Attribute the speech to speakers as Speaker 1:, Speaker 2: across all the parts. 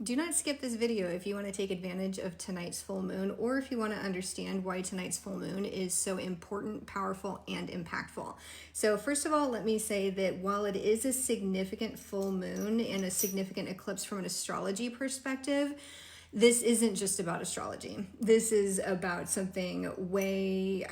Speaker 1: Do not skip this video if you want to take advantage of tonight's full moon, or if you want to understand why tonight's full moon is so important, powerful, and impactful. So first of all, let me say that while it is a significant full moon and a significant eclipse from an astrology perspective, this isn't just about astrology. This is about something way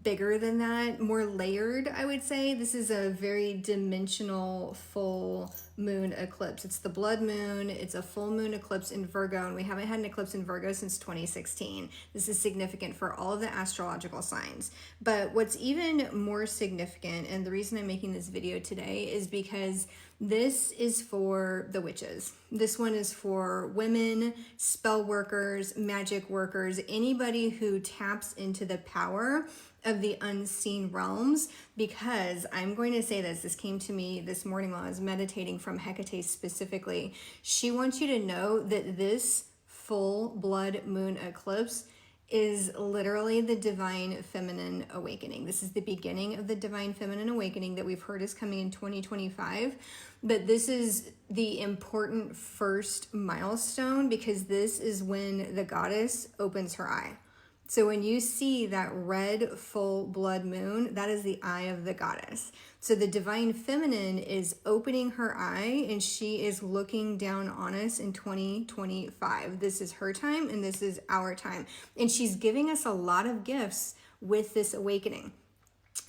Speaker 1: bigger than that, more layered, I would say. This is a very dimensional full moon eclipse. It's the blood moon. It's a full moon eclipse in Virgo, and we haven't had an eclipse in Virgo since 2016. This is significant for all of the astrological signs. But what's even more significant, and the reason I'm making this video today, is because this is for the witches. This one is for women, spell workers, magic workers, anybody who taps into the power of the unseen realms, because I'm going to say this came to me this morning while I was meditating from Hecate specifically. She wants you to know that this full blood moon eclipse is literally the divine feminine awakening. This is the beginning of the divine feminine awakening that we've heard is coming in 2025. But this is the important first milestone, because this is when the goddess opens her eye. So when you see that red full blood moon, that is the eye of the goddess. So the divine feminine is opening her eye, and she is looking down on us in 2025. This is her time and this is our time. And she's giving us a lot of gifts with this awakening.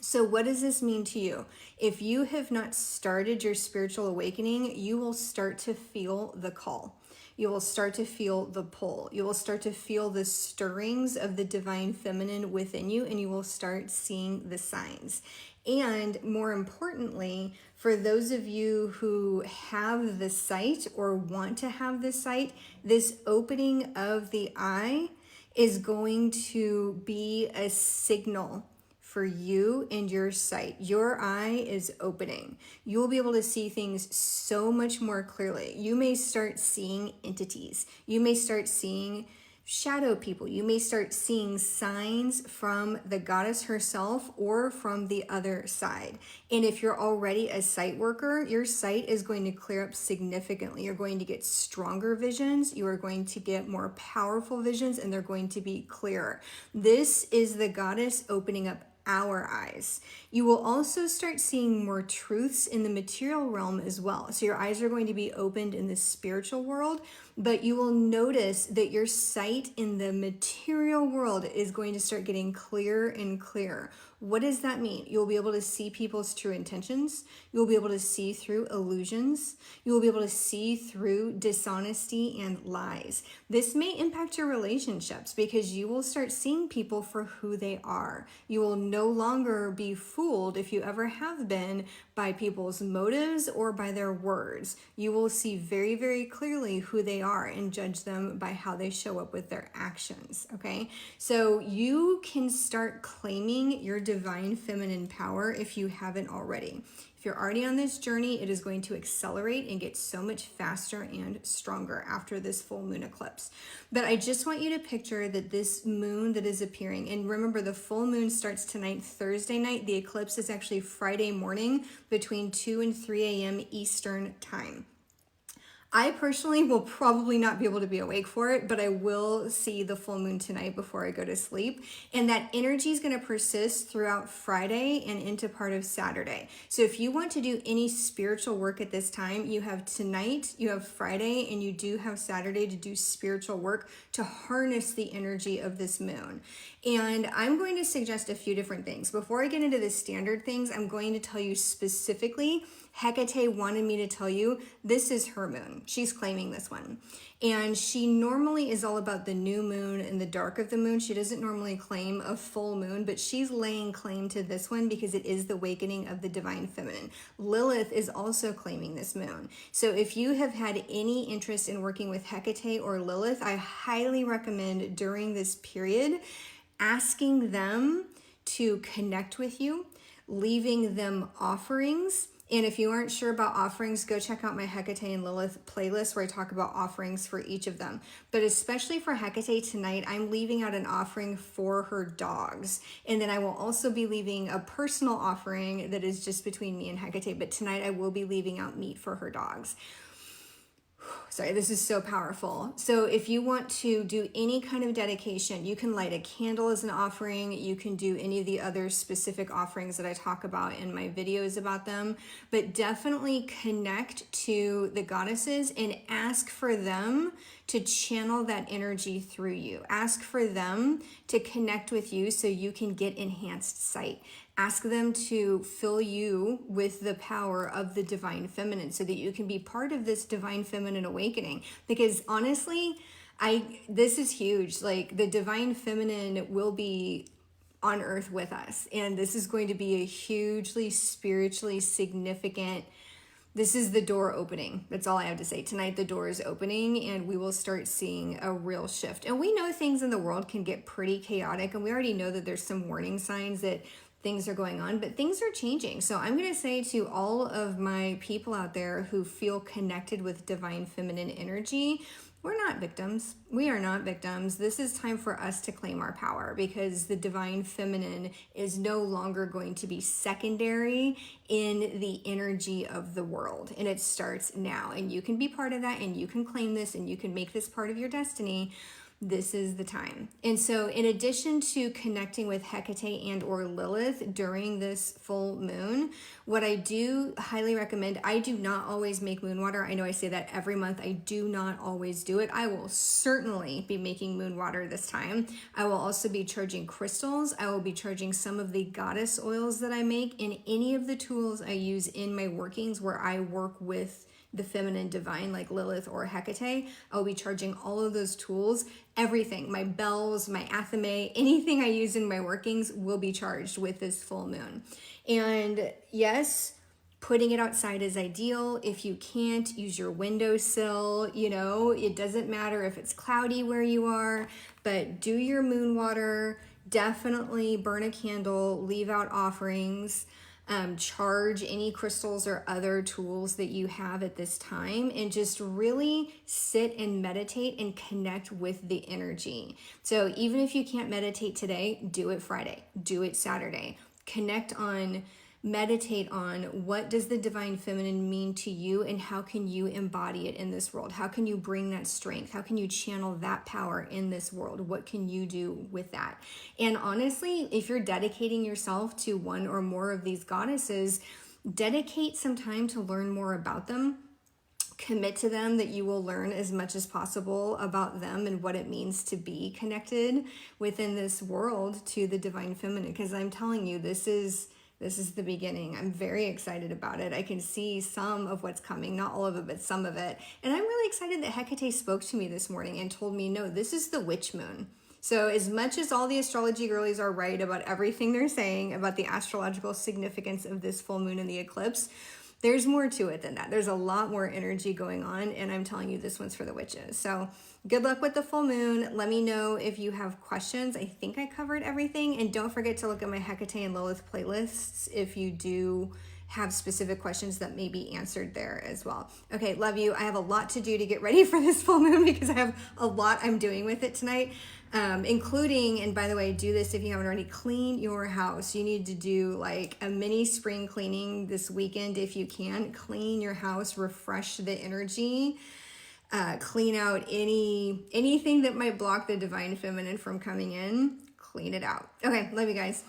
Speaker 1: So what does this mean to you? If you have not started your spiritual awakening, you will start to feel the call. You will start to feel the pull. You will start to feel the stirrings of the divine feminine within you, and you will start seeing the signs. And more importantly, for those of you who have the sight or want to have the sight, this opening of the eye is going to be a signal for you and your sight. Your eye is opening. You will be able to see things so much more clearly. You may start seeing entities. You may start seeing shadow people. You may start seeing signs from the goddess herself or from the other side. And if you're already a sight worker, your sight is going to clear up significantly. You're going to get stronger visions. You are going to get more powerful visions, and they're going to be clearer. This is the goddess opening up our eyes. You will also start seeing more truths in the material realm as well. So your eyes are going to be opened in the spiritual world, but you will notice that your sight in the material world is going to start getting clearer and clearer. What does that mean? You'll be able to see people's true intentions. You'll be able to see through illusions. You will be able to see through dishonesty and lies. This may impact your relationships, because you will start seeing people for who they are. You will no longer be fooled, if you ever have been, by people's motives or by their words. You will see very, very clearly who they are and judge them by how they show up with their actions, okay? So you can start claiming your divine feminine power if you haven't already. If you're already on this journey, it is going to accelerate and get so much faster and stronger after this full moon eclipse. But I just want you to picture that this moon that is appearing, and remember, the full moon starts tonight, Thursday night. The eclipse is actually Friday morning between 2 and 3 a.m. Eastern time. I personally will probably not be able to be awake for it, but I will see the full moon tonight before I go to sleep. And that energy is going to persist throughout Friday and into part of Saturday. So if you want to do any spiritual work at this time, you have tonight, you have Friday, and you do have Saturday to do spiritual work to harness the energy of this moon. And I'm going to suggest a few different things. Before I get into the standard things, I'm going to tell you specifically, Hecate wanted me to tell you this is her moon. She's claiming this one. And she normally is all about the new moon and the dark of the moon. She doesn't normally claim a full moon, but she's laying claim to this one because it is the awakening of the divine feminine. Lilith is also claiming this moon. So if you have had any interest in working with Hecate or Lilith, I highly recommend during this period asking them to connect with you, leaving them offerings. And if you aren't sure about offerings, go check out my Hecate and Lilith playlist where I talk about offerings for each of them. But especially for Hecate tonight, I'm leaving out an offering for her dogs. And then I will also be leaving a personal offering that is just between me and Hecate. But tonight I will be leaving out meat for her dogs. Sorry, this is so powerful. So if you want to do any kind of dedication, you can light a candle as an offering. You can do any of the other specific offerings that I talk about in my videos about them, but definitely connect to the goddesses and ask for them to channel that energy through you. Ask for them to connect with you so you can get enhanced sight. Ask them to fill you with the power of the divine feminine so that you can be part of this divine feminine awakening. Because honestly, this is huge. Like, the divine feminine will be on earth with us, and this is going to be a hugely spiritually significant. This is the door opening. That's all I have to say. Tonight, the door is opening and we will start seeing a real shift. And we know things in the world can get pretty chaotic, and we already know that there's some warning signs that things are going on, but things are changing. So I'm going to say to all of my people out there who feel connected with divine feminine energy, we're not victims. We are not victims. This is time for us to claim our power, because the divine feminine is no longer going to be secondary in the energy of the world. And it starts now. And you can be part of that, and you can claim this, and you can make this part of your destiny. This is the time. And so in addition to connecting with Hecate and or Lilith during this full moon, what I do highly recommend, I do not always make moon water. I know I say that every month. I do not always do it. I will certainly be making moon water this time. I will also be charging crystals. I will be charging some of the goddess oils that I make, and any of the tools I use in my workings where I work with the feminine divine like Lilith or Hecate. I'll be charging all of those tools. Everything, my bells, my athame, anything I use in my workings will be charged with this full moon. And yes, putting it outside is ideal. If you can't, use your windowsill. You know, it doesn't matter if it's cloudy where you are, but do your moon water. Definitely burn a candle, leave out offerings. Charge any crystals or other tools that you have at this time, and just really sit and meditate and connect with the energy. So even if you can't meditate today, do it Friday, do it Saturday. Meditate on what does the divine feminine mean to you, and how can you embody it in this world? How can you bring that strength? How can you channel that power in this world? What can you do with that? And honestly, if you're dedicating yourself to one or more of these goddesses, dedicate some time to learn more about them. Commit to them that you will learn as much as possible about them and what it means to be connected within this world to the divine feminine. Because I'm telling you, this is the beginning. I'm very excited about it. I can see some of what's coming, not all of it, but some of it. And I'm really excited that Hecate spoke to me this morning and told me, no, this is the witch moon. So as much as all the astrology girlies are right about everything they're saying about the astrological significance of this full moon and the eclipse, there's more to it than that. There's a lot more energy going on, and I'm telling you, this one's for the witches. So good luck with the full moon. Let me know if you have questions. I think I covered everything. And don't forget to look at my Hecate and Lilith playlists if you do have specific questions that may be answered there as well. Okay, love you. I have a lot to do to get ready for this full moon because I have a lot I'm doing with it tonight, including, and by the way, do this if you haven't already, clean your house. You need to do like a mini spring cleaning this weekend if you can. Clean your house, refresh the energy, clean out anything that might block the divine feminine from coming in. Clean it out. Okay, love you guys.